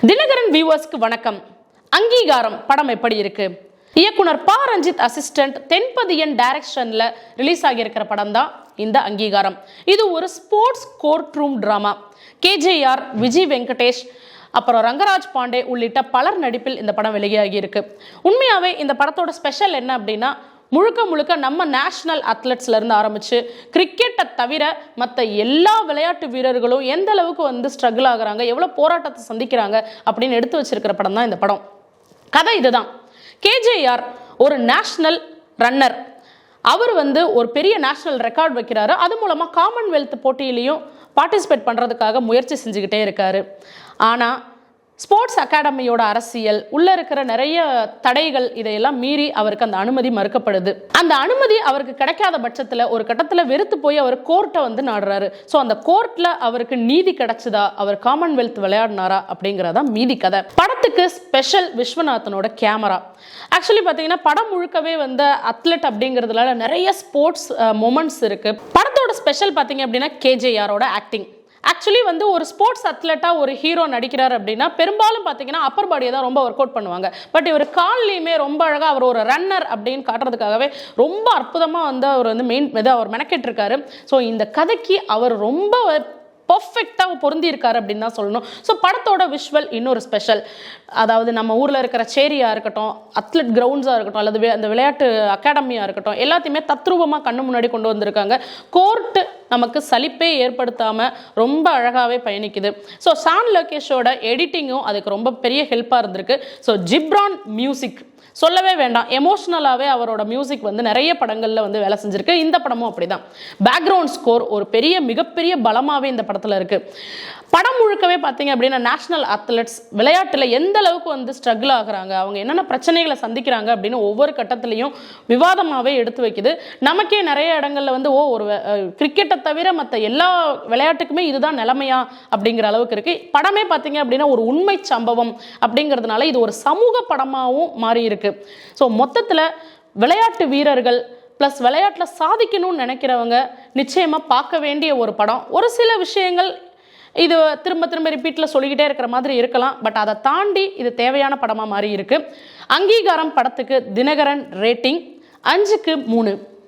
தினகரன் வியூவர்ஸ்க்கு வணக்கம். அங்கீகாரம் படம் எப்படி இருக்கு? இயக்குனர் பா ரஞ்சித் அசிஸ்டன்ட் தென்பதியன் டைரக்ஷன்ல ரிலீஸ் ஆகியிருக்கிற படம் தான் இந்த அங்கீகாரம். இது ஒரு sports court room drama. KJR, Vijay Venkatesh, அப்புறம் ரங்கராஜ் பாண்டே உள்ளிட்ட பலர் நடிப்பில் இந்த படம் வெளியாகி இருக்கு. உண்மையாவே இந்த படத்தோட ஸ்பெஷல் என்ன அப்படின்னா, முழுக்க முழுக்க நம்ம நேஷனல் அத்லெட்ஸ்ல இருந்து ஆரம்பிச்சு கிரிக்கெட்டை தவிர மற்ற எல்லா விளையாட்டு வீரர்களும் எந்த அளவுக்கு ஸ்ட்ரகிள் ஆகுறாங்க, எவ்வளவு போராட்டத்தை சந்திக்கிறாங்க அப்படின்னு எடுத்து வச்சிருக்கிற படம் தான் இந்த படம். கதை இதுதான். கேஜேஆர் ஒரு நேஷனல் ரன்னர். அவர் ஒரு பெரிய நேஷனல் ரெக்கார்ட் வைக்கிறாரு. அது மூலமா காமன்வெல்த் போட்டியிலையும் பார்ட்டிசிபேட் பண்றதுக்காக முயற்சி செஞ்சுக்கிட்டே இருக்காரு. ஆனா ஸ்போர்ட்ஸ் அகாடமியோட அரசியல், உள்ள இருக்கிற நிறைய தடைகள், இதையெல்லாம் மீறி அவருக்கு அந்த அனுமதி மறுக்கப்படுது. அந்த அனுமதி அவருக்கு கிடைக்காத பட்சத்துல ஒரு கட்டத்துல வெறுத்து போய் அவர் கோர்ட்டை நாடுறாரு. ஸோ அந்த கோர்ட்ல அவருக்கு நீதி கிடைச்சதா, அவர் காமன்வெல்த் விளையாடினாரா அப்படிங்கிறதா மீதி கதை. படத்துக்கு ஸ்பெஷல் விஸ்வநாதனோட கேமரா. ஆக்சுவலி பார்த்தீங்கன்னா படம் முழுக்கவே அத்லெட் அப்படிங்கிறதுனால நிறைய ஸ்போர்ட்ஸ் மொமெண்ட்ஸ் இருக்கு. படத்தோட ஸ்பெஷல் பார்த்தீங்க அப்படின்னா கேஜேஆரோட ஆக்டிங். ஆக்சுவலி ஒரு ஸ்போர்ட்ஸ் அத்லெட்டா ஒரு ஹீரோ நடிக்கிறார் அப்படின்னா பெரும்பாலும் பார்த்தீங்கன்னா அப்பர் பாடியை தான் ரொம்ப ஒர்க் அவுட் பண்ணுவாங்க. பட் இவர் கால்லையுமே ரொம்ப அழகாக அவர் ஒரு ரன்னர் அப்படின்னு காட்டுறதுக்காகவே ரொம்ப அற்புதமாக அவர் மெயின் அவர் மெனக்கெட்டு இருக்காரு. ஸோ இந்த கதைக்கு அவர் ரொம்ப பர்ஃபெக்டாக பொருந்தி இருக்காரு அப்படின்னு தான் சொல்லணும். ஸோ படத்தோட விஷுவல் இன்னொரு ஸ்பெஷல். அதாவது நம்ம ஊரில் இருக்கிற சேரியாக இருக்கட்டும், அத்லெட் கிரவுண்ட்ஸாக இருக்கட்டும், அல்லது அந்த விளையாட்டு அகாடமியாக இருக்கட்டும், எல்லாத்தையுமே தத்ரூபமாக கண்ணு முன்னாடி கொண்டு வந்திருக்காங்க. கோர்ட்டு நமக்கு சலிப்பே ஏற்படுத்தாமல் ரொம்ப அழகாகவே பயணிக்குது. ஸோ சான் லோகேஷோட எடிட்டிங்கும் அதுக்கு ரொம்ப பெரிய ஹெல்ப்பாக இருந்திருக்கு. ஸோ ஜிப்ரான் மியூசிக் சொல்லவே வேண்டாம். எமோஷ்னலாகவே அவரோட மியூசிக் நிறைய படங்களில் வேலை செஞ்சிருக்கு. இந்த படமும் அப்படிதான். பேக்ரவுண்ட் ஸ்கோர் ஒரு மிகப்பெரிய பலமாகவே இந்த படத்தில் இருக்கு. படம் முழுக்கவே பார்த்தீங்க அப்படின்னா நேஷனல் அத்லெட்ஸ் விளையாட்டில் எந்த அளவுக்கு ஸ்ட்ரகிள் ஆகுறாங்க, அவங்க என்னென்ன பிரச்சனைகளை சந்திக்கிறாங்க அப்படின்னு ஒவ்வொரு கட்டத்திலையும் விவாதமாகவே எடுத்து வைக்குது. நமக்கே நிறைய இடங்கள்ல ஒரு கிரிக்கெட்டை தவிர மற்ற எல்லா விளையாட்டுக்குமே இதுதான் நிலைமையா அப்படிங்கிற அளவுக்கு இருக்கு. படமே பார்த்தீங்க அப்படின்னா ஒரு உண்மை சம்பவம் அப்படிங்கிறதுனால இது ஒரு சமூக படமாகவும் மாறி இருக்கு. ஸோ மொத்தத்தில் விளையாட்டு வீரர்கள் பிளஸ் விளையாட்டில் சாதிக்கணும்னு நினைக்கிறவங்க நிச்சயமா பார்க்க வேண்டிய ஒரு படம். ஒரு சில விஷயங்கள் இது திரும்ப திரும்ப ரிப்பீட்டில் சொல்லிக்கிட்டே இருக்கிற மாதிரி இருக்கலாம். பட் அதை தாண்டி இது தேவையான படமாக மாறி இருக்கு. அங்கீகாரம் படத்துக்கு தினகரன் ரேட்டிங் 5க்கு 3.